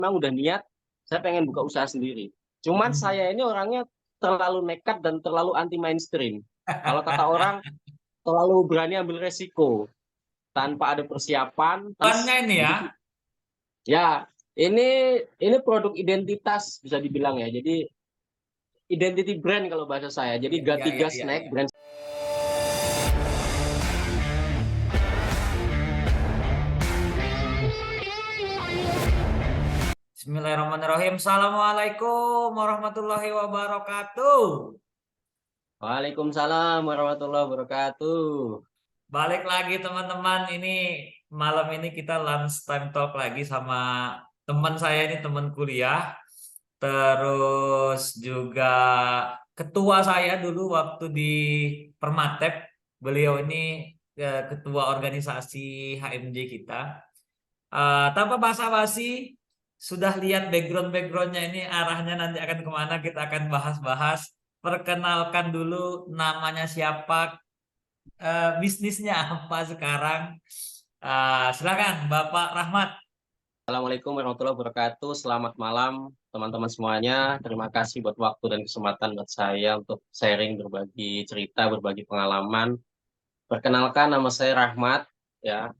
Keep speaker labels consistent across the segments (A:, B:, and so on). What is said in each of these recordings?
A: memang udah niat saya pengen buka usaha sendiri. Cuman
B: Hmm.
A: saya ini orangnya terlalu nekat dan terlalu anti mainstream. Kalau kata orang terlalu berani ambil resiko tanpa ada persiapan.
B: Bannya ini ya.
A: Jadi ya ini produk identitas bisa dibilang ya. Jadi identity brand kalau bahasa saya. Jadi
B: Iya, iya, iya,
A: Gatiga
B: iya,
A: Snack
B: iya.
A: brand.
B: Bismillahirrahmanirrahim. Assalamualaikum warahmatullahi wabarakatuh.
A: Waalaikumsalam warahmatullahi wabarakatuh.
B: Balik lagi teman-teman. Ini malam ini kita lunch time talk lagi sama teman saya ini, teman kuliah. Terus juga ketua saya dulu waktu di Permatep. Beliau ini ketua organisasi HMJ kita. Tanpa basa-basi, sudah lihat background-backgroundnya ini arahnya nanti akan kemana, kita akan bahas-bahas. Perkenalkan dulu namanya siapa, bisnisnya apa sekarang. Silakan Bapak Rahmat.
A: Assalamualaikum warahmatullahi wabarakatuh. Selamat malam teman-teman semuanya. Terima kasih buat waktu dan kesempatan buat saya untuk sharing, berbagi cerita, berbagi pengalaman. Perkenalkan nama saya Rahmat, ya.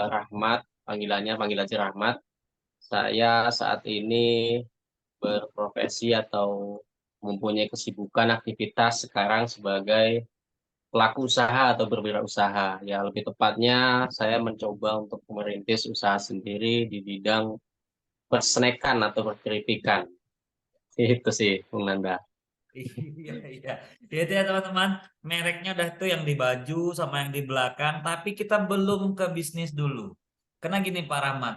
A: Rahmat, panggil aja Rahmat. Saya saat ini berprofesi atau mempunyai kesibukan aktivitas sekarang sebagai pelaku usaha atau berwirausaha. Ya, lebih tepatnya saya mencoba untuk merintis usaha sendiri di bidang persnekan atau perkeripikan. Itu sih, Bung Nanda.
B: Iya, iya. Itu ya teman-teman, mereknya udah tuh yang di baju sama yang di belakang, tapi kita belum ke bisnis dulu. Karena gini Pak Rahmat,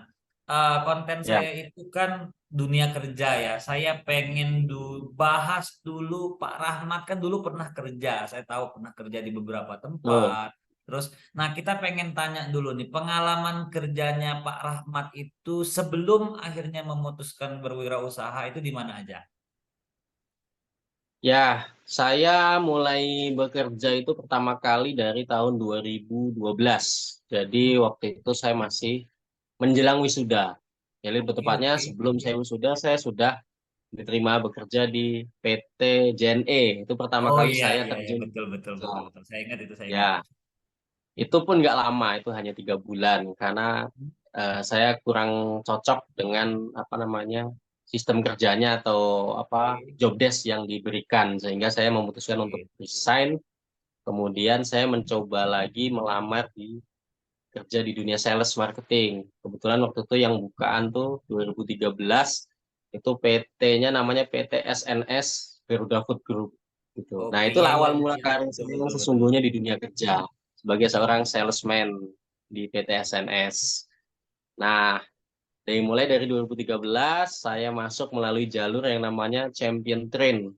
B: konten
A: Ya,
B: saya itu kan dunia kerja ya. Saya pengen bahas dulu Pak Rahmat kan dulu pernah kerja, saya tahu pernah kerja di beberapa
A: betul.
B: tempat. Terus, nah kita pengen tanya dulu nih, pengalaman kerjanya Pak Rahmat itu sebelum akhirnya memutuskan berwirausaha itu di mana aja?
A: Ya, saya mulai bekerja itu pertama kali dari tahun 2012. Jadi waktu itu saya masih menjelang wisuda. Jadi lebih
B: Oke,
A: tepatnya
B: oke.
A: sebelum saya wisuda, saya sudah diterima bekerja di PT JNE. Itu pertama
B: Oh
A: kali
B: iya
A: saya
B: iya iya
A: terjun.
B: betul betul betul betul. Saya ingat itu saya ingat.
A: Ya, itu pun nggak lama, itu hanya 3 bulan karena saya kurang cocok dengan apa namanya sistem kerjanya atau apa
B: Oke
A: job desk yang diberikan sehingga saya memutuskan untuk
B: oke.
A: resign. Kemudian saya mencoba lagi melamar di kerja di dunia sales marketing. Kebetulan waktu itu yang bukaan tuh 2013 itu PT-nya namanya PT SNS Garuda Food Group gitu. Nah,
B: Oke,
A: itulah
B: iya iya
A: awal
B: iya
A: mula
B: iya
A: karir
B: betul
A: saya yang
B: betul betul.
A: sesungguhnya di dunia kerja sebagai seorang salesman di PT SNS. Nah, mulai dari 2013 saya masuk melalui jalur yang namanya Champion Train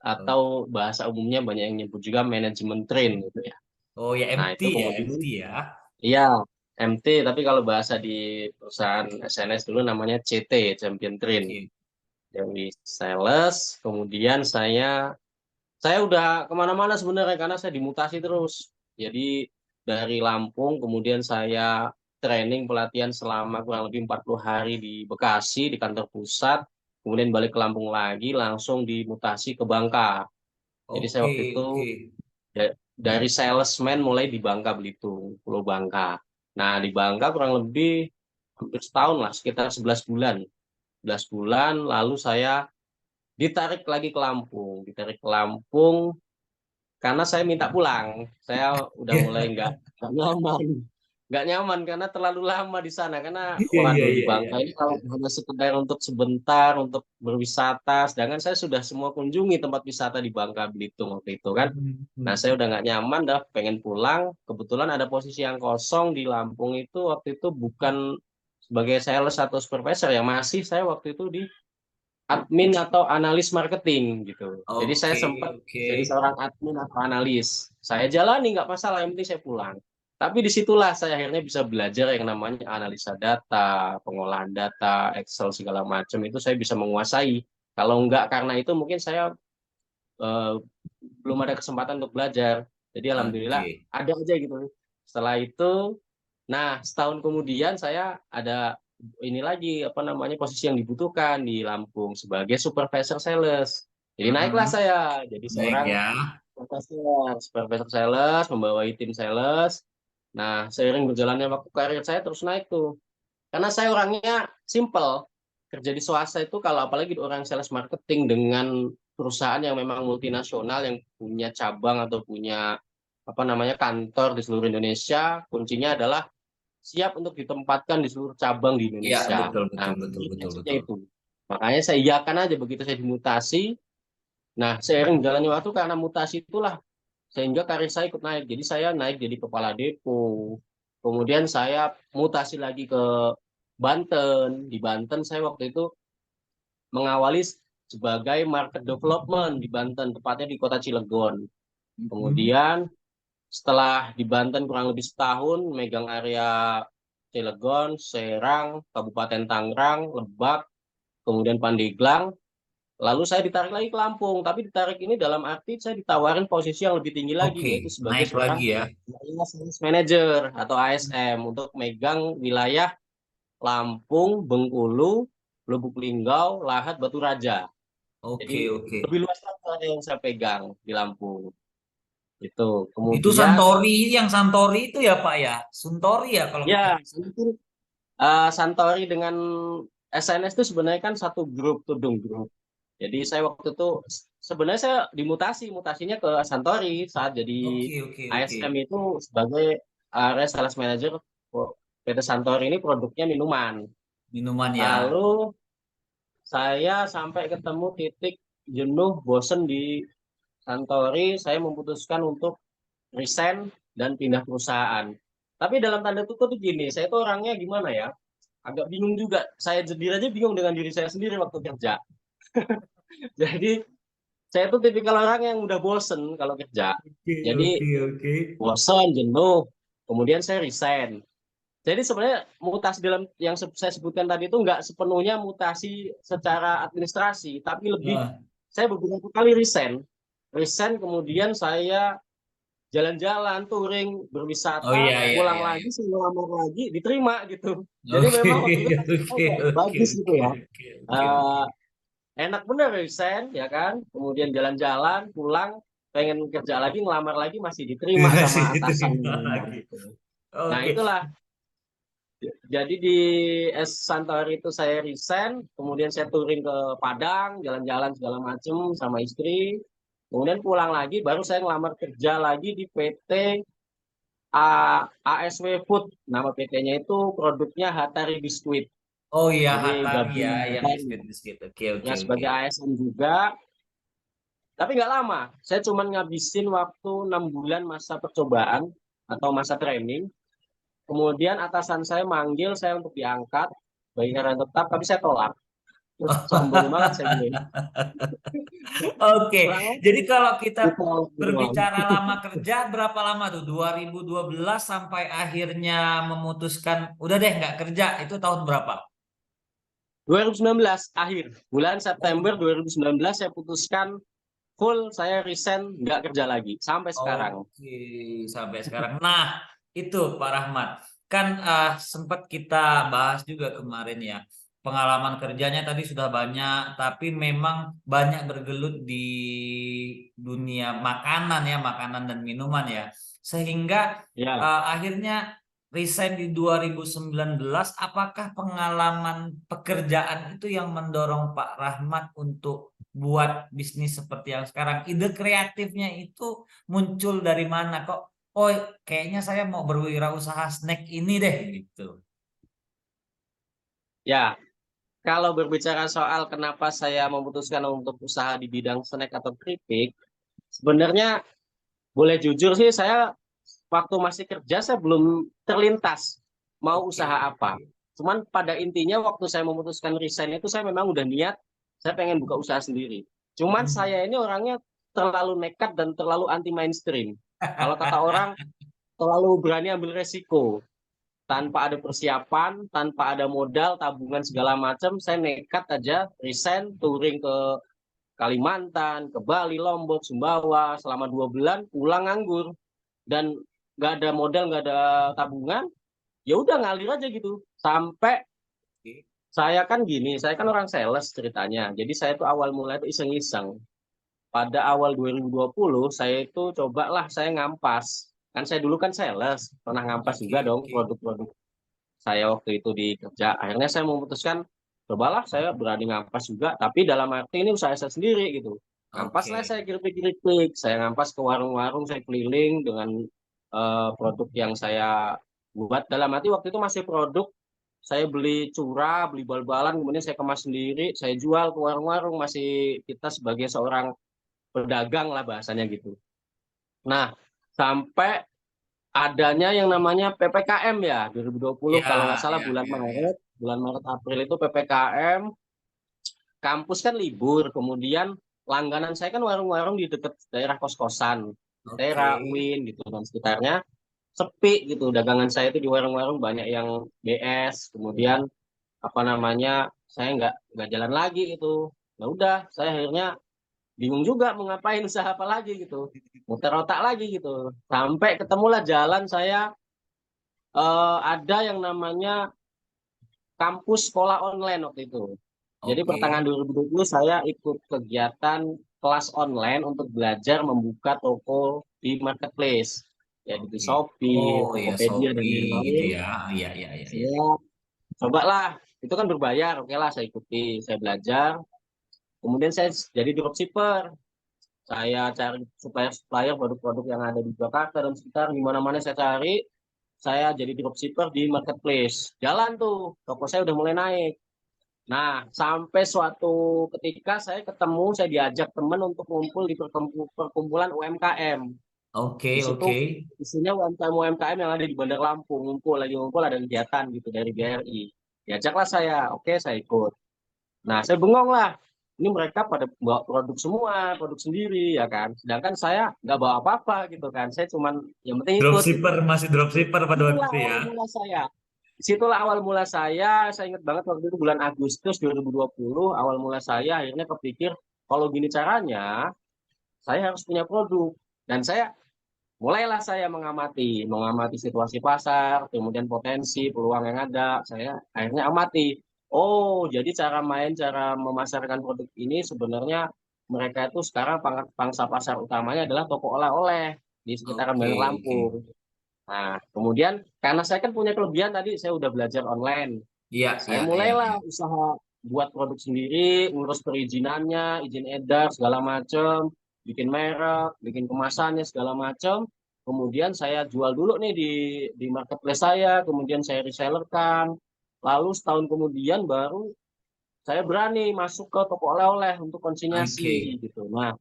B: Oh,
A: atau bahasa umumnya banyak yang nyebut juga manajemen train gitu ya.
B: oh ya
A: Nah,
B: MT
A: itu
B: ya
A: kemudian
B: MT ya.
A: iya MT, tapi kalau bahasa di perusahaan SNS dulu namanya CT, Champion Train.
B: Oke.
A: Dari sales, kemudian saya udah kemana-mana sebenarnya karena saya dimutasi terus. Jadi dari Lampung, kemudian saya training pelatihan selama kurang lebih 40 hari di Bekasi, di kantor pusat. Kemudian balik ke Lampung lagi, langsung dimutasi ke Bangka. Jadi saya
B: Oke
A: waktu itu
B: oke.
A: dari salesman mulai di Bangka Belitung, Pulau Bangka. Nah, di Bangka kurang lebih hampir setahun lah, sekitar 11 bulan. 11 bulan, lalu saya ditarik ke Lampung karena saya minta pulang. Saya udah mulai nggak nyaman, nggak nyaman karena terlalu lama di sana. Karena
B: Iya iya
A: waduh di
B: iya iya
A: Bangka ini
B: iya.
A: kalau hanya sekedar untuk sebentar untuk berwisata, sedangkan saya sudah semua kunjungi tempat wisata di Bangka Belitung waktu itu kan.
B: Hmm,
A: Nah
B: hmm,
A: saya
B: hmm.
A: udah nggak nyaman, dah pengen pulang. Kebetulan ada posisi yang kosong di Lampung itu waktu itu bukan sebagai sales atau supervisor ya, masih saya waktu itu di admin atau analis marketing gitu. Jadi saya
B: Oke
A: sempat
B: oke.
A: jadi seorang admin atau analis. Saya jalani nggak masalah, yang penting saya pulang. Tapi disitulah saya akhirnya bisa belajar yang namanya analisa data, pengolahan data, Excel segala macam itu saya bisa menguasai. Kalau nggak karena itu mungkin saya eh, belum ada kesempatan untuk belajar. Jadi alhamdulillah
B: Oke.
A: ada aja gitu. Setelah itu, nah setahun kemudian saya ada ini lagi apa namanya posisi yang dibutuhkan di Lampung sebagai supervisor sales. Jadi naiklah
B: Heeh.
A: saya jadi
B: Baik
A: seorang
B: ya.
A: supervisor sales, membawahi tim sales. Nah, seiring berjalannya waktu karir saya terus naik tuh. Karena saya orangnya simple. Kerja di swasta itu kalau apalagi orang sales marketing dengan perusahaan yang memang multinasional yang punya cabang atau punya apa namanya kantor di seluruh Indonesia, kuncinya adalah siap untuk ditempatkan di seluruh cabang di
B: Iya,
A: Indonesia.
B: betul
A: Nah,
B: betul betul
A: ini
B: betul
A: prinsipnya
B: betul.
A: itu. Makanya saya iakan aja begitu saya dimutasi. Nah, seiring jalannya waktu karena mutasi itulah sehingga karir saya ikut naik. Jadi saya naik jadi kepala depo. Kemudian saya mutasi lagi ke Banten. Di Banten saya waktu itu mengawali sebagai market development di Banten, tepatnya di kota Cilegon.
B: Mhm.
A: Kemudian setelah di Banten kurang lebih setahun, megang area Cilegon, Serang, Kabupaten Tangerang, Lebak, kemudian Pandeglang. Lalu saya ditarik lagi ke Lampung, tapi ditarik ini dalam arti saya ditawarin posisi yang lebih tinggi lagi,
B: Oke,
A: yaitu sebagai
B: naik
A: seorang
B: lagi ya.
A: sales manager atau ASM untuk megang wilayah Lampung, Bengkulu, Lubuk Linggau, Lahat, Batu Raja.
B: Oke,
A: Jadi
B: oke.
A: lebih luas lagi area yang saya pegang di Lampung. Itu.
B: Itu
A: Kemudian
B: Santori, yang Santori itu ya Pak ya? Suntori ya kalau nggak
A: ya
B: salah.
A: Santori dengan SNS itu sebenarnya kan satu grup tudung grup. Jadi saya waktu itu sebenarnya saya mutasinya ke Santori saat jadi
B: Oke, oke, oke.
A: ASM itu sebagai area sales manager PT Santori ini produknya minuman.
B: Minuman ya.
A: Lalu saya sampai ketemu titik jenuh, bosen di Santori, saya memutuskan untuk resign dan pindah perusahaan. Tapi dalam tanda kutip tuh gini, saya tuh orangnya gimana ya? Agak bingung juga. Saya sendiri aja bingung dengan diri saya sendiri waktu kerja. Jadi saya tuh tipikal orang yang udah bosen kalau kerja.
B: Oke,
A: Jadi
B: oke, oke.
A: bosen, jenuh. Kemudian saya resign. Jadi sebenarnya mutasi dalam yang saya sebutkan tadi itu nggak sepenuhnya mutasi secara administrasi, tapi lebih
B: Nah.
A: saya beberapa kali resign. Resign kemudian saya jalan-jalan, touring,
B: Oh iya,
A: berwisata,
B: iya,
A: pulang
B: iya, iya.
A: lagi, ngelamar lagi, diterima gitu. Jadi
B: Oke,
A: memang waktu itu
B: oke, oke,
A: bagus gitu
B: oke,
A: ya.
B: oke, oke, oke.
A: Eh, enak bener resign ya kan, kemudian jalan-jalan, pulang, pengen kerja lagi, ngelamar lagi masih diterima
B: Masih
A: sama atasan
B: diterima
A: ngelamar
B: lagi.
A: gitu. Nah
B: Oke.
A: itulah, jadi di S Santori itu saya resign, kemudian saya touring ke Padang, jalan-jalan segala macem sama istri, kemudian pulang lagi, baru saya ngelamar kerja lagi di PT ASW Food. Nama PT-nya itu produknya Hatari Biskuit.
B: Oh iya,
A: Jadi
B: Hatari ya, yang
A: gabungan
B: biskuit-biskuit. Oke, oke,
A: ya
B: oke.
A: sebagai ASM juga, tapi nggak lama. Saya cuma ngabisin waktu 6 bulan masa percobaan atau masa training. Kemudian atasan saya manggil saya untuk diangkat bayaran tetap, tapi saya tolak. Terus sombong banget saya bilang.
B: Oke,
A: Kurang
B: jadi
A: lebih
B: kalau kita
A: ditolak doang.
B: berbicara lama kerja, berapa lama tuh? 2012 sampai akhirnya memutuskan, udah deh nggak kerja, itu tahun berapa?
A: 2019 akhir bulan
B: Oh,
A: September 2019 saya putuskan full saya resign nggak kerja lagi sampai sekarang.
B: oke, sampai sekarang. Nah, itu Pak Rahmat. Kan sempat kita bahas juga kemarin ya. Pengalaman kerjanya tadi sudah banyak, tapi memang banyak bergelut di dunia makanan ya, makanan dan minuman ya. Sehingga
A: Ya,
B: akhirnya resign di 2019, apakah pengalaman pekerjaan itu yang mendorong Pak Rahmat untuk buat bisnis seperti yang sekarang? Ide kreatifnya itu muncul dari mana kok? Oh, kayaknya saya mau berwirausaha snack ini deh gitu.
A: ya. Kalau berbicara soal kenapa saya memutuskan untuk usaha di bidang snack atau keripik, sebenarnya boleh jujur sih saya waktu masih kerja saya belum terlintas mau
B: Oke,
A: usaha apa.
B: oke.
A: Cuman pada intinya waktu saya memutuskan resign itu saya memang udah niat saya pengen buka usaha sendiri. Cuman
B: Hmm.
A: saya ini orangnya terlalu nekat dan terlalu anti mainstream. Kalau kata orang terlalu berani ambil resiko tanpa ada persiapan, tanpa ada modal, tabungan segala macam, saya nekat aja resign, touring ke Kalimantan, ke Bali, Lombok, Sumbawa selama 2 bulan, pulang nganggur dan nggak ada modal, nggak ada tabungan, ya udah ngalir aja gitu sampai Saya kan gini, saya kan orang sales ceritanya. Jadi saya tuh awal mulai itu iseng-iseng. Pada awal 2020 saya itu cobalah saya ngampas. Kan saya dulu kan sales, pernah ngampas
B: Oke,
A: juga dong
B: oke.
A: produk-produk saya waktu itu di kerja. Akhirnya saya memutuskan, cobalah saya berani ngampas juga, tapi dalam arti ini usaha saya sendiri gitu. Ngampaslah
B: Oke.
A: saya keripik-keripik, saya ngampas ke warung-warung, saya keliling dengan produk yang saya buat. Dalam arti waktu itu masih produk, saya beli curah, beli bal-balan, kemudian saya kemas sendiri, saya jual ke warung-warung, masih kita sebagai seorang pedagang lah bahasanya gitu. Nah, sampai adanya yang namanya PPKM ya 2020
B: Ya,
A: kalau nggak salah
B: ya,
A: bulan
B: ya, ya.
A: Maret, bulan Maret April itu PPKM, kampus kan libur, kemudian langganan saya kan warung-warung di dekat daerah kos-kosan,
B: Oke.
A: Tera, UIN gitu dan sekitarnya sepi gitu. Dagangan saya itu di warung-warung banyak yang BS, kemudian apa namanya saya nggak jalan lagi itu. Ya udah, saya akhirnya bingung juga mau ngapain usaha apa lagi gitu, muter otak lagi gitu, sampai ketemulah jalan saya ada yang namanya kampus sekolah online waktu itu. Jadi
B: Oke.
A: pertengahan 2020 saya ikut kegiatan kelas online untuk belajar membuka toko di marketplace, ya di
B: Oke.
A: Shopee,
B: Oh ya,
A: Tokopedia dan
B: Shopee gitu
A: lain-lain.
B: ya. Iya, iya, iya, iya.
A: Saya cobalah, itu kan berbayar, oke lah saya ikuti, saya belajar. Kemudian saya jadi dropshipper. Saya cari supplier-supplier produk-produk yang ada di Jakarta dan sekitar, di mana-mana saya cari. Saya jadi dropshipper di marketplace. Jalan tuh, toko saya udah mulai naik. Nah, sampai suatu ketika saya ketemu, saya diajak teman untuk ngumpul di perkumpulan UMKM. Di
B: Oke,
A: situ
B: oke.
A: isinya UMKM-UMKM yang ada di Bandar Lampung, ngumpul ada kegiatan gitu dari BRI. Diajaklah saya, oke saya ikut. Nah, saya bengong lah. Ini mereka pada bawa produk semua, produk sendiri ya kan. Sedangkan saya nggak bawa apa-apa gitu kan. Saya cuman yang penting ikut gitu.
B: Dropshipper, masih dropshipper pada waktu
A: Itulah
B: itu
A: awal
B: ya.
A: mula saya. Disitulah awal mula saya ingat banget waktu itu bulan Agustus 2020, awal mula saya akhirnya kepikir, kalau gini caranya, saya harus punya produk. Dan mulailah saya mengamati situasi pasar, kemudian potensi, peluang yang ada. Saya akhirnya amati. Oh, jadi cara memasarkan produk ini sebenarnya mereka itu sekarang pangsa pasar utamanya adalah toko oleh-oleh di sekitaran
B: Oke,
A: Bandar
B: oke.
A: Lampung. Nah, kemudian karena saya kan punya kelebihan tadi, saya udah belajar online.
B: Iya,
A: Saya
B: iya, iya, iya.
A: mulailah usaha buat produk sendiri, ngurus perizinannya, izin edar segala macam, bikin merek, bikin kemasannya segala macam. Kemudian saya jual dulu nih di marketplace saya, kemudian saya resellerkan. Lalu setahun kemudian baru saya berani masuk ke toko oleh-oleh untuk
B: Oke.
A: konsinyasi gitu. Nah,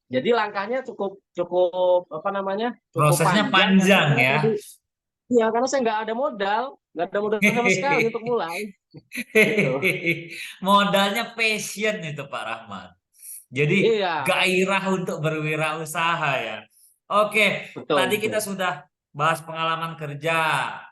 A: jadi langkahnya cukup cukup apa namanya? Cukup
B: Prosesnya
A: panjang karena
B: panjang
A: saya
B: ya.
A: tadi ya karena saya nggak ada modal sama sekali untuk mulai gitu.
B: Modalnya passion itu Pak Rahmat. Jadi
A: Iya,
B: gairah untuk berwirausaha ya. Oke,
A: betul
B: tadi kita
A: betul.
B: sudah bahas pengalaman kerja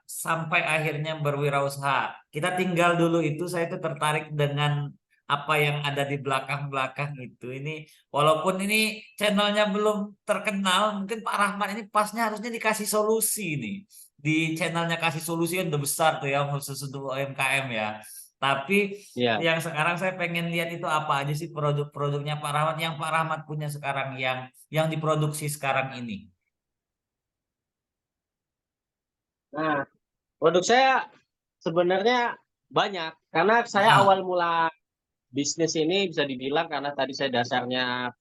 B: sampai akhirnya berwirausaha. Kita tinggal dulu itu saya itu tertarik dengan apa yang ada di belakang-belakang itu. Ini walaupun ini channelnya belum terkenal, mungkin Pak Rahmat ini pasnya harusnya dikasih solusi nih. Di channelnya kasih solusi kan udah besar tuh ya khusus untuk UMKM ya. Tapi
A: Iya.
B: yang sekarang saya pengen lihat itu apa aja sih produk-produknya Pak Rahmat yang Pak Rahmat punya sekarang yang diproduksi sekarang ini.
A: Nah, produk saya sebenarnya banyak karena saya
B: Ah,
A: awal mula bisnis ini bisa dibilang karena tadi saya dasarnya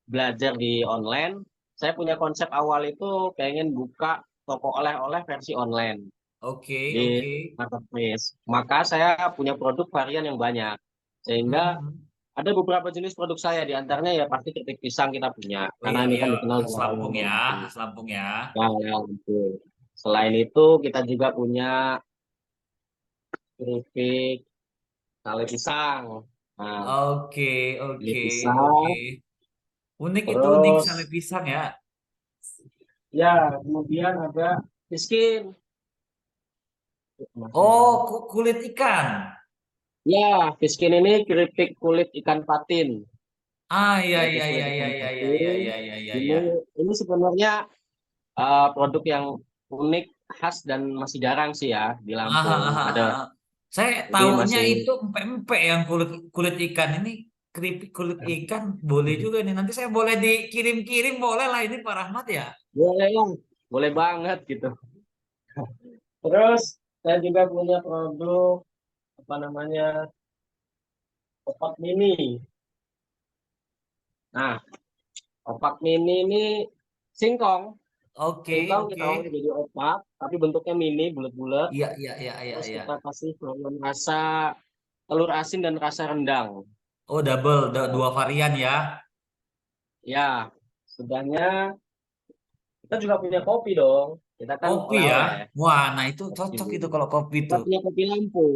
A: belajar di online. Saya punya konsep awal itu pengen buka toko oleh-oleh versi online
B: oke,
A: di
B: oke.
A: marketplace. Maka saya punya produk varian yang banyak. Sehingga
B: Mhm.
A: ada beberapa jenis produk saya, di antaranya ya pasti keripik pisang kita punya,
B: Oh
A: karena
B: iya,
A: ini
B: iya,
A: kan dikenal
B: khas
A: juara
B: Lampung
A: umum
B: ya,
A: itu.
B: khas Lampung ya.
A: Ya, ya, gitu. Selain itu kita juga punya keripik sale pisang. Nah,
B: Oke,
A: sale
B: oke, oke.
A: pisang,
B: Unik itu, unik sale
A: terus
B: pisang ya.
A: ya kemudian ada miskin.
B: Oh, kulit ikan.
A: Ya, fiskin ini keripik kulit ikan patin.
B: Ah, iya,
A: Keripik
B: iya,
A: kulit
B: iya, iya,
A: ikan
B: iya, iya, iya,
A: patin.
B: iya, iya, iya,
A: Ini
B: iya.
A: ini sebenarnya produk yang unik, khas dan masih jarang sih ya di
B: Ah, ah,
A: Lampung.
B: ah, ah,
A: Ada
B: ah, ah. Saya
A: Jadi
B: taunya
A: masih
B: itu empek-empek yang kulit kulit ikan ini, keripik kulit ikan boleh juga nih. Nanti saya boleh dikirim-kirim boleh lah ini Pak Rahmat ya.
A: boleh lah, boleh banget gitu. Terus saya juga punya produk apa namanya opak mini. Nah, opak mini ini singkong.
B: Oke,
A: Singkong kita
B: oke.
A: olah jadi opak, tapi bentuknya mini, bulat-bulat.
B: Iya, iya, iya, iya,
A: Terus
B: iya.
A: kita kasih varian rasa telur asin dan rasa rendang.
B: Oh, double,
A: Tuh.
B: dua varian ya.
A: Ya, sudahnya kita juga punya kopi dong. Kita kan
B: Kopi ya.
A: oleh-oleh.
B: Wah, nah itu
A: Kopi.
B: cocok itu kalau kopi
A: Kita
B: tuh.
A: punya kopi Lampung.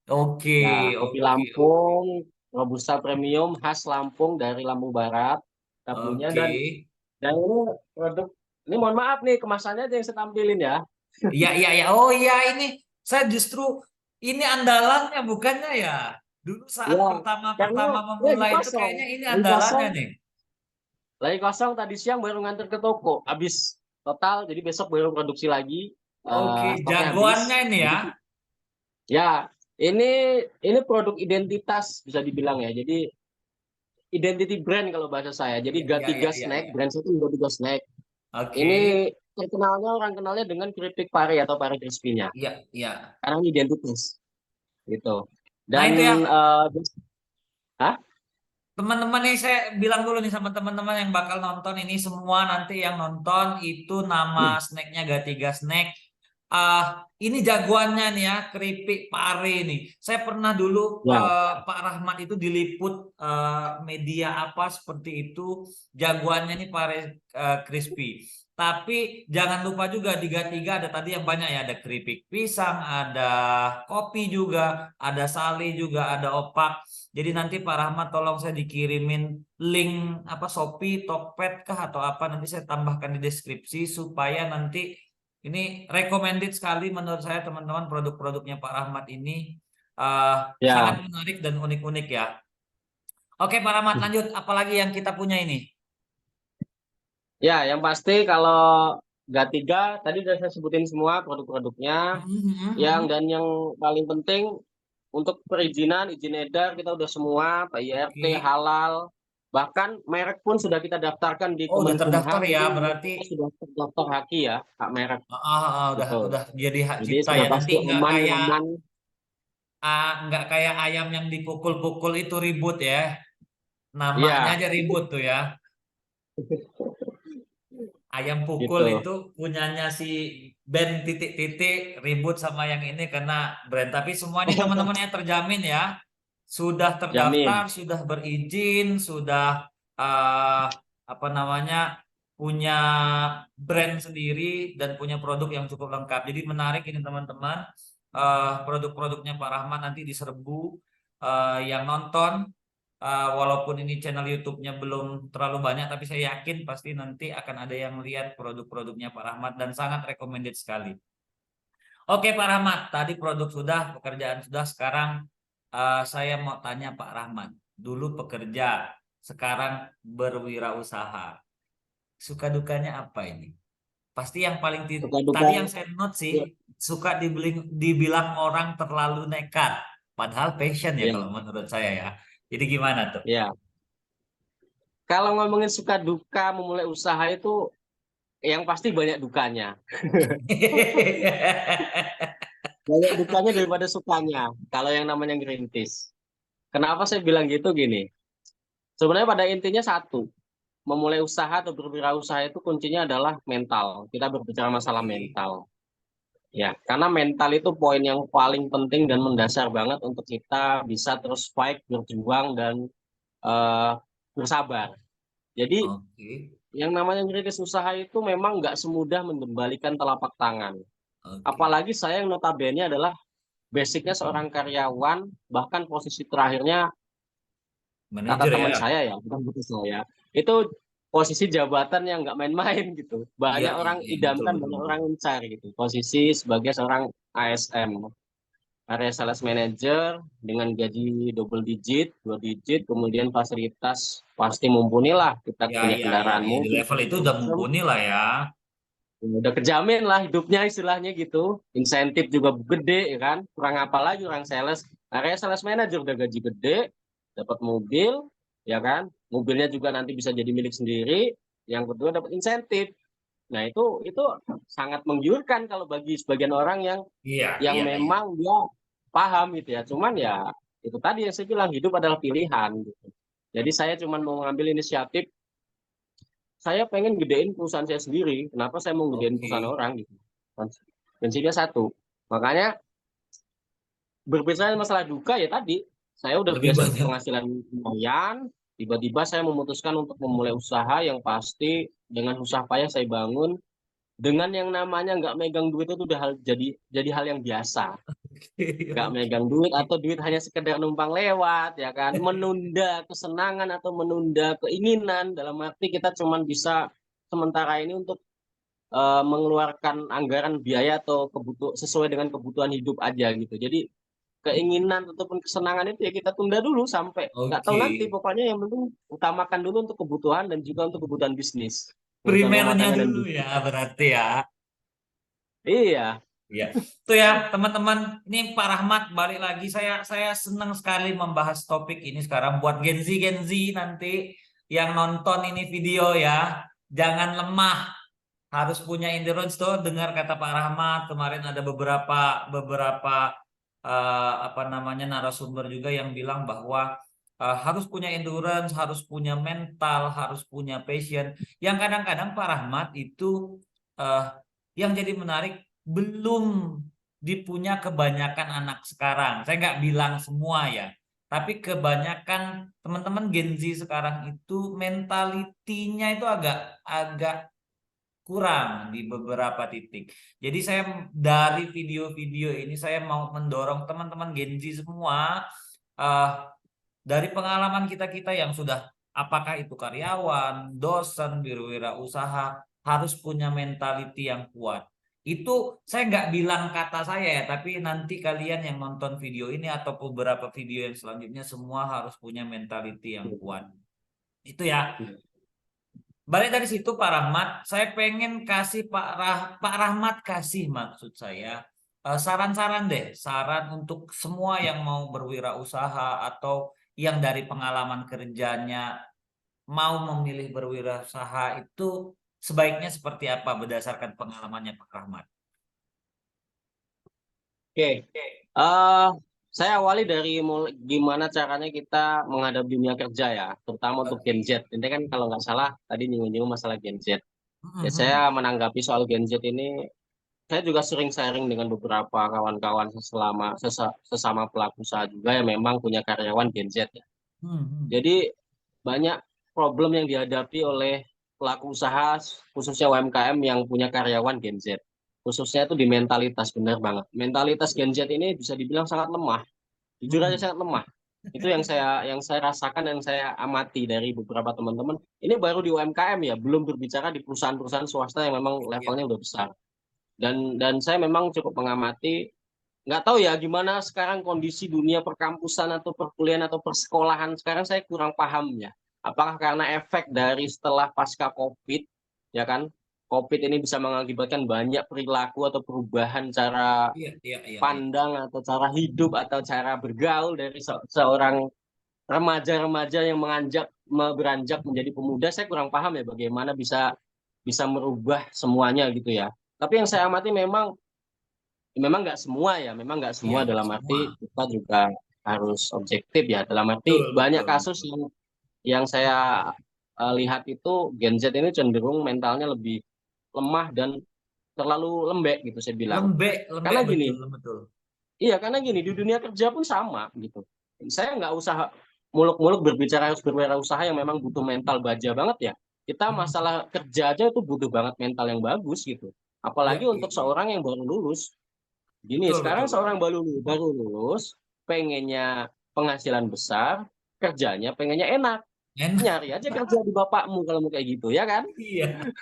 B: Oke,
A: Ya, kopi
B: oke, oke.
A: Lampung, Robusta Premium khas Lampung dari Lampung Barat. Kita punya
B: Oke.
A: dan ini produk ini mohon maaf nih kemasannya aja yang saya tampilin ya.
B: Iya, iya, iya. Oh iya, ini saya justru ini andalannya bukannya ya. Dulu saat
A: Ya, karena
B: pertama-pertama
A: lagi
B: memulai itu
A: kosong.
B: kayaknya ini
A: Lagi
B: andalannya
A: kosong,
B: nih.
A: lagi kosong tadi siang baru nganter ke toko. Habis total, jadi besok baru produksi lagi.
B: Oke,
A: Stoknya habis.
B: jagoannya ini ya.
A: Jadi ya, ini produk identitas bisa dibilang ya. Jadi identity brand kalau bahasa saya. Jadi
B: Iya, iya, iya,
A: Gatiga
B: iya,
A: Snack,
B: iya.
A: brand saya itu Gatiga Snack.
B: Oke.
A: Ini terkenalnya orang kenalnya dengan keripik pare atau pare crispy-nya.
B: Iya, iya.
A: Karena ini identitas gitu.
B: Nah,
A: Dan
B: itu ya.
A: hah?
B: Teman-teman nih saya bilang dulu nih sama teman-teman yang bakal nonton ini semua nanti yang nonton itu nama snacknya Gatiga Snack. Ini jagoannya nih ya keripik pare nih. Saya pernah dulu
A: Ya,
B: Pak Rahmat itu diliput media apa seperti itu jagoannya nih pare crispy. Tapi jangan lupa juga di Gatiga ada tadi yang banyak ya ada keripik pisang, ada kopi juga, ada sale juga, ada opak. Jadi nanti Pak Rahmat tolong saya dikirimin link apa Shopee, Tokped kah atau apa nanti saya tambahkan di deskripsi supaya nanti ini recommended sekali menurut saya teman-teman produk-produknya Pak Rahmat ini
A: ya,
B: sangat menarik dan unik-unik ya. Oke Pak Rahmat lanjut apalagi yang kita punya ini?
A: ya. Yang pasti kalau Gatiga tadi udah saya sebutin semua produk-produknya. Yang paling penting untuk perizinan, izin edar kita udah semua, Pak IRT,
B: Oke.
A: halal. Bahkan merek pun sudah kita daftarkan di
B: Oh udah terdaftar
A: Kemenkumham
B: ya
A: itu
B: berarti
A: sudah terdaftar haki ya, hak merek
B: udah
A: gitu.
B: udah jadi hak
A: Jadi
B: cipta
A: sudah
B: ya. Nanti
A: pasti aman, nyaman.
B: nggak kayak ayam yang dipukul-pukul itu ribut ya. Namanya
A: Iya,
B: aja ribut tuh ya. Ayam pukul
A: gitu.
B: itu punyanya si band titik-titik ribut sama yang ini karena brand. Tapi semua ini teman-temannya terjamin ya. Sudah terdaftar,
A: Jamin.
B: sudah berizin, sudah eh, apa namanya punya brand sendiri dan punya produk yang cukup lengkap. Jadi menarik ini teman-teman. Produk-produknya Pak Rahman nanti diserbu yang nonton. Walaupun ini channel YouTube-nya belum terlalu banyak, tapi saya yakin pasti nanti akan ada yang lihat produk-produknya Pak Rahmat dan sangat recommended sekali. Oke Pak Rahmat, tadi produk sudah, pekerjaan sudah. Sekarang saya mau tanya Pak Rahmat, dulu pekerja, sekarang berwirausaha. Suka dukanya apa ini? Pasti yang paling
A: Suka duka.
B: tadi yang saya note sih, suka dibilang orang terlalu nekat. Padahal passion ya
A: Ya,
B: kalau menurut saya ya. Jadi gimana tuh?
A: ya. Kalau ngomongin suka duka memulai usaha itu yang pasti banyak dukanya. Banyak dukanya daripada sukanya. Kalau yang namanya ngerintis. Kenapa saya bilang gitu gini? Sebenarnya pada intinya satu, memulai usaha atau berwirausaha itu kuncinya adalah mental. Kita berbicara masalah
B: Oke.
A: mental. Ya, karena mental itu poin yang paling penting dan mendasar banget untuk kita bisa terus fight, berjuang dan eh, bersabar. Jadi
B: Oke,
A: yang namanya ngerintis usaha itu memang nggak semudah mengembalikan telapak tangan.
B: oke.
A: Apalagi saya yang notabene adalah basicnya seorang karyawan, bahkan posisi terakhirnya kata
B: Manajer
A: teman
B: ya?
A: saya ya, bukan kata saya, itu posisi jabatan yang nggak main-main gitu.
B: Iya,
A: Banyak
B: iya,
A: orang
B: iya, betul,
A: idamkan,
B: betul,
A: banyak
B: betul.
A: orang incar gitu. Posisi sebagai seorang ASM, area sales manager dengan gaji double digit, dua digit, kemudian fasilitas pasti mumpuni lah. Kita
B: Ya,
A: punya
B: iya, iya,
A: kendaraan
B: iya. Di
A: mobil,
B: level
A: segala
B: itu udah
A: macam.
B: mumpuni lah ya.
A: Udah kejamin lah hidupnya istilahnya gitu. Insentif juga gede ya kan. Kurang apa lagi orang sales. Area sales manager udah gaji gede, dapat mobil, ya kan. Mobilnya juga nanti bisa jadi milik sendiri. Yang kedua dapat insentif. Nah, itu sangat menggiurkan kalau bagi sebagian orang yang
B: Iya,
A: yang
B: iya, iya.
A: memang dia paham gitu ya. Cuman ya itu tadi yang saya bilang, hidup adalah pilihan gitu. Jadi saya cuman mau ngambil inisiatif, saya pengen gedein perusahaan saya sendiri. Kenapa saya mau gedein
B: Oke.
A: perusahaan orang gitu? Prinsipnya satu. Makanya berbicara masalah duka ya tadi, saya udah
B: Lebih
A: biasa
B: banyak.
A: penghasilan lumayan, tiba-tiba saya memutuskan untuk memulai usaha yang pasti dengan usaha payah saya bangun, dengan yang namanya nggak megang duit itu udah jadi hal yang biasa. Nggak
B: Oke.
A: megang duit atau duit hanya sekedar numpang lewat ya kan, menunda kesenangan atau menunda keinginan, dalam arti kita cuman bisa sementara ini untuk mengeluarkan anggaran biaya atau sesuai dengan kebutuhan hidup aja gitu. Jadi keinginan ataupun kesenangan itu ya kita tunda dulu sampai nggak tahu
B: Oke.
A: nanti, pokoknya yang penting utamakan dulu untuk kebutuhan dan juga untuk kebutuhan bisnis, kebutuhan rumah
B: Primernya
A: tangga dan
B: dulu ya
A: bisnis.
B: berarti ya.
A: Iya.
B: Iya, itu ya teman-teman. Ini Pak Rahmat balik lagi. Saya senang sekali membahas topik ini sekarang buat Gen Z nanti yang nonton ini video ya. Jangan lemah, harus punya endurance tuh. Dengar kata Pak Rahmat kemarin ada beberapa apa namanya narasumber juga yang bilang bahwa harus punya endurance, harus punya mental, harus punya passion. Yang kadang-kadang Pak Rahmat itu eh, yang jadi menarik belum dipunya kebanyakan anak sekarang. Saya nggak bilang semua ya, tapi kebanyakan teman-teman Gen Z sekarang itu mentalitinya itu agak agak kurang di beberapa titik. Jadi saya dari video-video ini saya mau mendorong teman-teman Gen Z semua eh, dari pengalaman kita-kita yang sudah apakah itu karyawan, dosen, wirausaha harus punya mentality yang kuat. Itu saya nggak bilang kata saya ya, tapi nanti kalian yang nonton video ini atau beberapa video yang selanjutnya semua harus punya mentality yang kuat. Itu ya. Balik dari situ Pak Rahmat, saya pengen kasih Pak Rahmat kasih maksud saya saran-saran deh, saran untuk semua yang mau berwirausaha atau yang dari pengalaman kerjanya mau memilih berwirausaha itu sebaiknya seperti apa berdasarkan pengalamannya Pak Rahmat.
A: Oke. Eh saya awali dari gimana caranya kita menghadapi dunia kerja ya, terutama untuk Gen
B: Oke.
A: Z. Ini kan kalau nggak salah tadi nyinggung-nyinggung masalah Gen Z. Ya, saya
B: Mhm.
A: menanggapi soal Gen Z ini, saya juga sering sharing dengan beberapa kawan-kawan sesama pelaku usaha juga yang memang punya karyawan Gen Z ya.
B: Mhm.
A: Jadi banyak problem yang dihadapi oleh pelaku usaha, khususnya UMKM yang punya karyawan Gen Z. Khususnya itu di mentalitas, benar banget. Mentalitas Gen Z ini bisa dibilang sangat lemah. Jujur aja
B: Mhm.
A: sangat lemah. Itu yang saya rasakan, yang saya amati dari beberapa teman-teman. Ini baru di UMKM ya, belum berbicara di perusahaan-perusahaan swasta yang memang
B: Ya.
A: levelnya udah besar. Dan saya memang cukup mengamati, nggak tahu ya gimana sekarang kondisi dunia perkampusan atau perkuliahan atau persekolahan sekarang, saya kurang paham ya. Apakah karena efek dari setelah pasca COVID, ya kan? COVID ini bisa mengakibatkan banyak perilaku atau perubahan cara
B: Iya, iya, iya, iya.
A: pandang atau cara hidup atau cara bergaul dari seorang remaja-remaja yang beranjak menjadi pemuda. Saya kurang paham ya bagaimana bisa bisa merubah semuanya gitu ya. Tapi yang saya amati memang nggak semua ya, memang nggak
B: Iya,
A: semua,
B: nggak
A: dalam
B: semua.
A: arti kita juga harus objektif ya. Dalam arti
B: Betul,
A: banyak
B: betul,
A: kasus
B: betul.
A: yang saya lihat itu Gen Z ini cenderung mentalnya lebih lemah dan terlalu lembek gitu saya bilang.
B: Lembek,
A: Karena
B: lembek
A: gini,
B: betul, betul.
A: iya karena gini di dunia kerja pun sama gitu. Saya nggak usah muluk-muluk berbicara harus berwirausaha yang memang butuh mental baja banget ya. Kita
B: Mhm.
A: masalah kerja aja itu butuh banget mental yang bagus gitu.
B: Iya,
A: Apalagi
B: iya,
A: untuk
B: iya.
A: seorang yang baru lulus. Gini,
B: Betul,
A: sekarang
B: betul,
A: seorang
B: betul.
A: baru lulus, pengennya penghasilan besar, kerjanya pengennya enak.
B: Enak.
A: Nyari aja kerja di bapakmu kalau mau kayak gitu, ya kan?
B: Iya,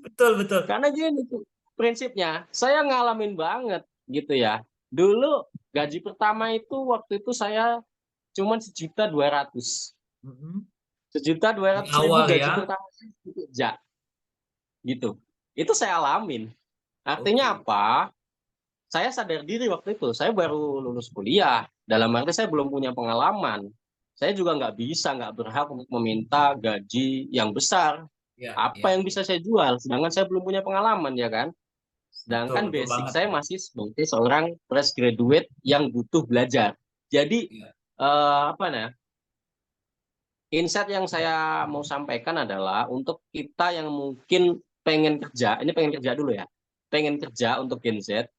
B: betul, betul.
A: Karena gini tuh prinsipnya, saya ngalamin banget gitu ya. Dulu gaji pertama itu waktu itu saya cuma 1.200.000.
B: Mhm.
A: Sejuta dua
B: Di
A: ratus ribu
B: awal
A: gaji
B: ya.
A: pertama saya kerja gitu. Itu saya alamin. Artinya
B: Oke.
A: apa? Saya sadar diri waktu itu. Saya baru lulus kuliah. Dalam arti saya belum punya pengalaman. Saya juga nggak berhak untuk meminta gaji yang besar.
B: Ya,
A: Apa
B: ya.
A: yang bisa saya jual? Sedangkan saya belum punya pengalaman, ya kan?
B: Betul,
A: Sedangkan
B: betul
A: basic
B: banget.
A: saya masih sebagai seorang fresh graduate yang butuh belajar. Jadi,
B: Ya.
A: apa namanya? Insight yang saya mau sampaikan adalah untuk kita yang mungkin pengen kerja, ini pengen kerja dulu ya, pengen kerja untuk Gen Z,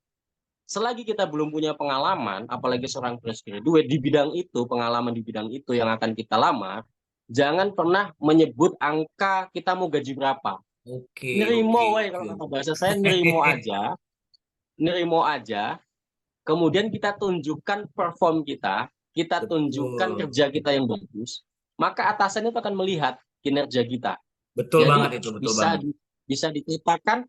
A: selagi kita belum punya pengalaman, apalagi seorang fresh graduate di bidang itu, pengalaman di bidang itu yang akan kita lamar, jangan pernah menyebut angka kita mau gaji berapa.
B: Oke, oke,
A: Nerimo, woy,
B: oke,
A: kalau kata
B: oke.
A: bahasa saya, nerimo aja, kemudian kita tunjukkan perform kita, kita tunjukkan
B: Betul.
A: kerja kita yang bagus, maka atasan itu akan melihat kinerja kita.
B: Betul banget
A: Jadi
B: itu, betul
A: bisa
B: banget.
A: bisa dikatakan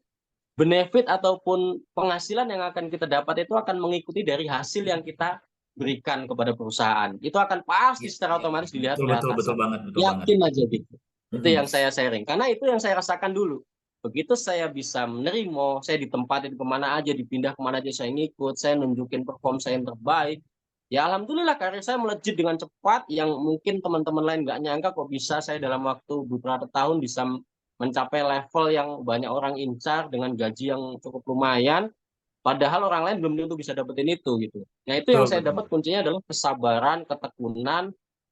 A: benefit ataupun penghasilan yang akan kita dapat itu akan mengikuti dari hasil yang kita berikan kepada perusahaan. Itu akan pasti
B: Iya,
A: secara
B: iya, iya.
A: otomatis dilihat
B: Betul,
A: oleh
B: betul, betul
A: atasan.
B: banget, betul banget.
A: Yakin aja gitu. Itu
B: Mm-mm.
A: yang saya sharing. Karena itu yang saya rasakan dulu. Begitu saya bisa menerima, saya ditempatin kemana aja, dipindah kemana aja saya ngikut, saya nunjukin perform saya yang terbaik. Ya alhamdulillah karir saya melejit dengan cepat yang mungkin teman-teman lain nggak nyangka kok bisa saya dalam waktu beberapa tahun bisa mencapai level yang banyak orang incar dengan gaji yang cukup lumayan. Padahal orang lain belum tentu bisa dapetin itu gitu. Nah itu yang
B: Betul,
A: saya
B: betul.
A: dapat kuncinya adalah kesabaran, ketekunan,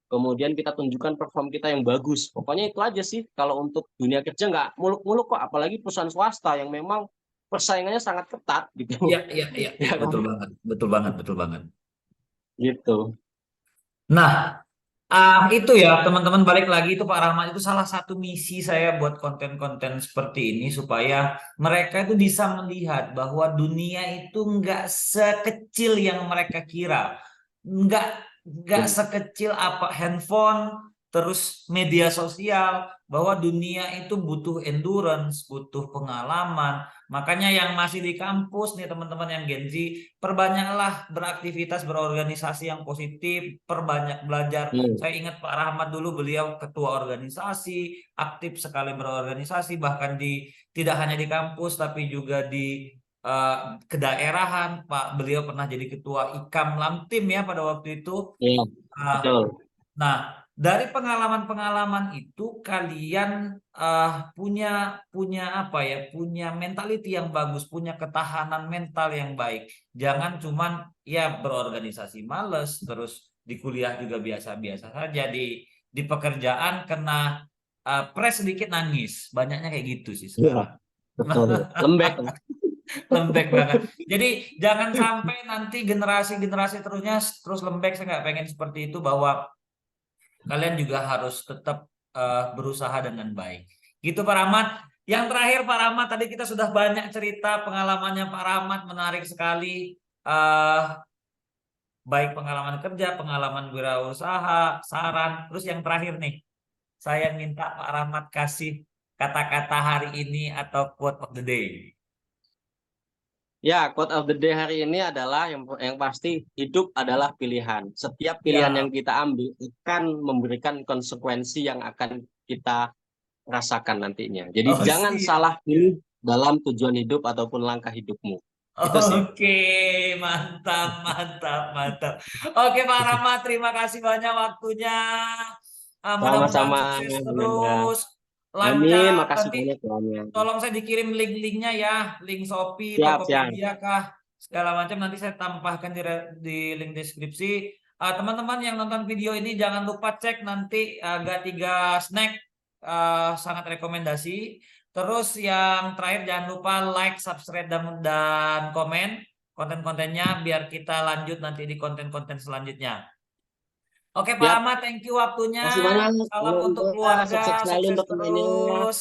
A: kemudian kita tunjukkan perform kita yang bagus. Pokoknya itu aja sih kalau untuk dunia kerja nggak muluk-muluk kok, apalagi perusahaan swasta yang memang persaingannya sangat ketat
B: Iya,
A: gitu.
B: iya, iya, iya,
A: Ya
B: betul
A: kan?
B: banget, betul banget, betul banget.
A: Gitu.
B: Nah, itu ya teman-teman, balik lagi itu Pak Rahmat, itu salah satu misi saya buat konten-konten seperti ini supaya mereka itu bisa melihat bahwa dunia itu nggak sekecil yang mereka kira, nggak nggak
A: Ya.
B: sekecil apa handphone terus media sosial, bahwa dunia itu butuh endurance, butuh pengalaman. Makanya yang masih di kampus nih teman-teman yang Gen Z, perbanyaklah beraktivitas berorganisasi yang positif, perbanyak belajar.
A: Hmm.
B: Saya ingat Pak Rahmat dulu, beliau ketua organisasi, aktif sekali berorganisasi, bahkan di tidak hanya di kampus tapi juga di kedaerahan. Pak, beliau pernah jadi ketua IKAM Lamtim ya pada waktu itu.
A: Iya,
B: Uh,
A: betul.
B: Nah, dari pengalaman-pengalaman itu kalian punya punya apa ya? Punya mentality yang bagus, punya ketahanan mental yang baik. Jangan cuman ya berorganisasi males, terus di kuliah juga biasa-biasa saja, di pekerjaan kena press sedikit nangis. Banyaknya kayak gitu sih
A: Iya,
B: sekarang.
A: betul. Lembek.
B: Lembek banget. Jadi jangan sampai nanti generasi-generasi terus lembek. Saya nggak pengen seperti itu, bahwa kalian juga harus tetap berusaha dengan baik. Gitu Pak Rahmat. Yang terakhir Pak Rahmat, tadi kita sudah banyak cerita pengalamannya Pak Rahmat, menarik sekali. eh Baik pengalaman kerja, pengalaman wirausaha, saran. Terus yang terakhir nih, saya minta Pak Rahmat kasih kata-kata hari ini atau quote of the day.
A: Ya, quote of the day hari ini adalah yang pasti hidup adalah pilihan. Setiap pilihan yang
B: Ya,
A: kita ambil akan memberikan konsekuensi yang akan kita rasakan nantinya. Jadi
B: oh
A: jangan
B: siap.
A: salah pilih dalam tujuan hidup ataupun langkah hidupmu. Itu sih.
B: Oke, mantap, mantap, mantap. Oke, Pak Rama, terima kasih banyak waktunya. Mudah-mudahan
A: Sama-sama.
B: sukses terus,
A: Amin.
B: lancar.
A: Makasih
B: Nanti
A: banyak doanya.
B: tolong saya dikirim link-linknya ya, link Shopee,
A: Siap, siap.
B: Tokopedia kah, segala macam. Nanti saya tambahkan di link deskripsi. Teman-teman yang nonton video ini jangan lupa cek nanti G3 Snack, sangat rekomendasi. Terus yang terakhir jangan lupa like, subscribe dan komen konten-kontennya biar kita lanjut nanti di konten-konten selanjutnya. Oke Pak
A: Siap.
B: Ahmad, thank you waktunya.
A: Makasih banyak.
B: Salam untuk keluarga,
A: Sukses selalu
B: sukses
A: untuk temannya.
B: terus.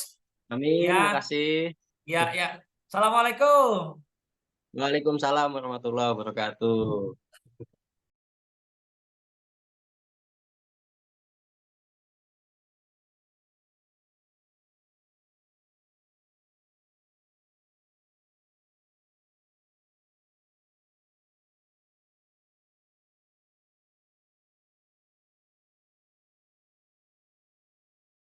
A: Amin.
B: Ya,
A: Makasih.
B: ya, ya. Assalamualaikum.
A: Waalaikumsalam warahmatullahi wabarakatuh.